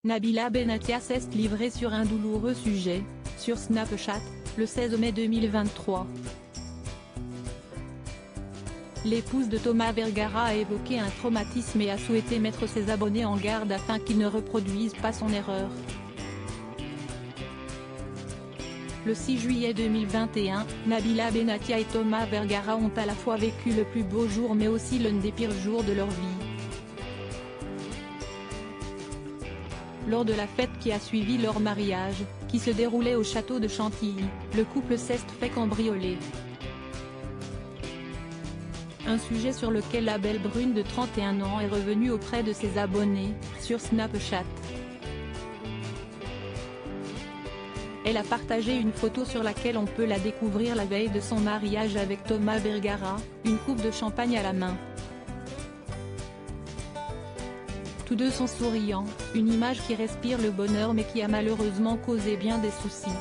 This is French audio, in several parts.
Nabila Benatia s'est livrée sur un douloureux sujet, sur Snapchat, le 16 mai 2023. L'épouse de Thomas Vergara a évoqué un traumatisme et a souhaité mettre ses abonnés en garde afin qu'ils ne reproduisent pas son erreur. Le 6 juillet 2021, Nabila Benatia et Thomas Vergara ont à la fois vécu le plus beau jour mais aussi l'un des pires jours de leur vie. Lors de la fête qui a suivi leur mariage, qui se déroulait au château de Chantilly, le couple s'est fait cambrioler. Un sujet sur lequel la belle brune de 31 ans est revenue auprès de ses abonnés, sur Snapchat. Elle a partagé une photo sur laquelle on peut la découvrir la veille de son mariage avec Thomas Vergara, une coupe de champagne à la main. Tous deux sont souriants, une image qui respire le bonheur mais qui a malheureusement causé bien des soucis.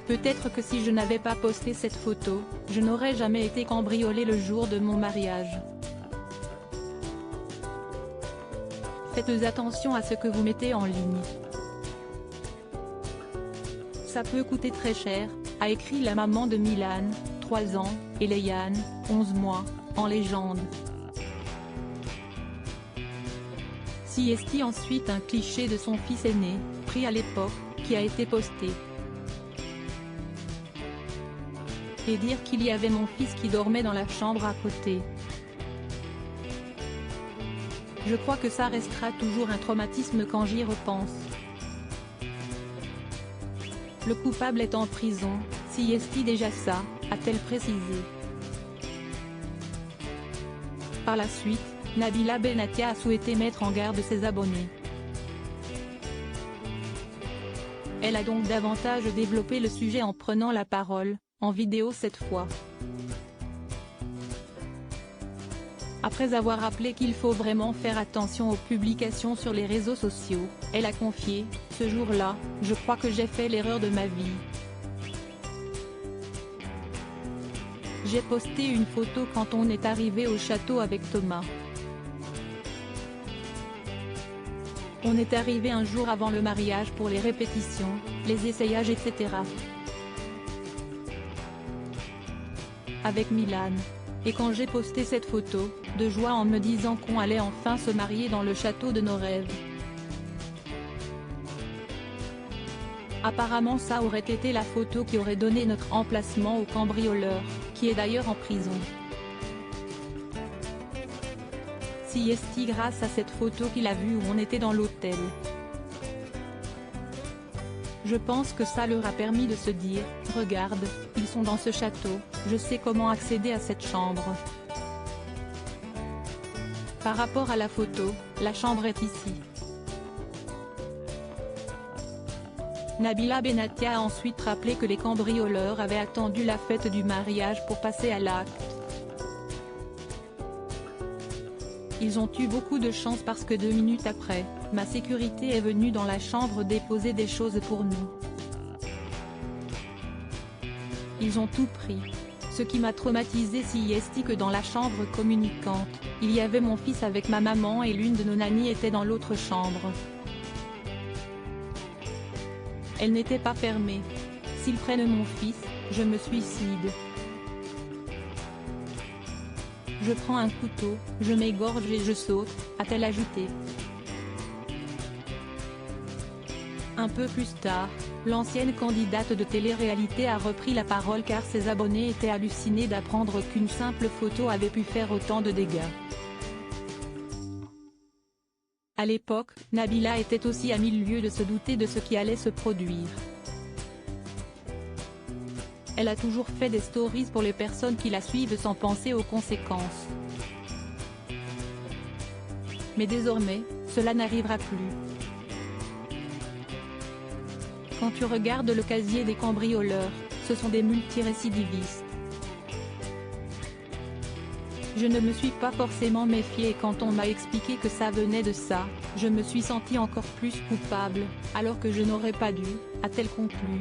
Peut-être que si je n'avais pas posté cette photo, je n'aurais jamais été cambriolée le jour de mon mariage. Faites attention à ce que vous mettez en ligne. Ça peut coûter très cher, a écrit la maman de Milan, 3 ans, et Léane, 11 mois, en légende. Siesti ensuite un cliché de son fils aîné, pris à l'époque, qui a été posté. Et dire qu'il y avait mon fils qui dormait dans la chambre à côté. Je crois que ça restera toujours un traumatisme quand j'y repense. Le coupable est en prison, Siesti déjà ça, a-t-elle précisé. Par la suite, Nabila Benatia a souhaité mettre en garde ses abonnés. Elle a donc davantage développé le sujet en prenant la parole, en vidéo cette fois. Après avoir rappelé qu'il faut vraiment faire attention aux publications sur les réseaux sociaux, elle a confié, « Ce jour-là, je crois que j'ai fait l'erreur de ma vie. J'ai posté une photo quand on est arrivé au château avec Thomas. On est arrivé un jour avant le mariage pour les répétitions, les essayages etc. Avec Milan. Et quand j'ai posté cette photo, de joie en me disant qu'on allait enfin se marier dans le château de nos rêves. Apparemment ça aurait été la photo qui aurait donné notre emplacement au cambrioleur, qui est d'ailleurs en prison. Siesti grâce à cette photo qu'il a vue où on était dans l'hôtel. Je pense que ça leur a permis de se dire, regarde, ils sont dans ce château, je sais comment accéder à cette chambre. Par rapport à la photo, la chambre est ici. Nabila Benatia a ensuite rappelé que les cambrioleurs avaient attendu la fête du mariage pour passer à l'acte. Ils ont eu beaucoup de chance parce que 2 minutes après, ma sécurité est venue dans la chambre déposer des choses pour nous. Ils ont tout pris. Ce qui m'a traumatisé Siesti que dans la chambre communicante, il y avait mon fils avec ma maman et l'une de nos nannies était dans l'autre chambre. Elle n'était pas fermée. S'ils prennent mon fils, je me suicide. Je prends un couteau, je m'égorge et je saute, a-t-elle ajouté. Un peu plus tard, l'ancienne candidate de télé-réalité a repris la parole car ses abonnés étaient hallucinés d'apprendre qu'une simple photo avait pu faire autant de dégâts. À l'époque, Nabila était aussi à 1000 lieues de se douter de ce qui allait se produire. Elle a toujours fait des stories pour les personnes qui la suivent sans penser aux conséquences. Mais désormais, cela n'arrivera plus. Quand tu regardes le casier des cambrioleurs, ce sont des multirécidivistes. Je ne me suis pas forcément méfiée et quand on m'a expliqué que ça venait de ça, je me suis sentie encore plus coupable, alors que je n'aurais pas dû, a-t-elle conclu.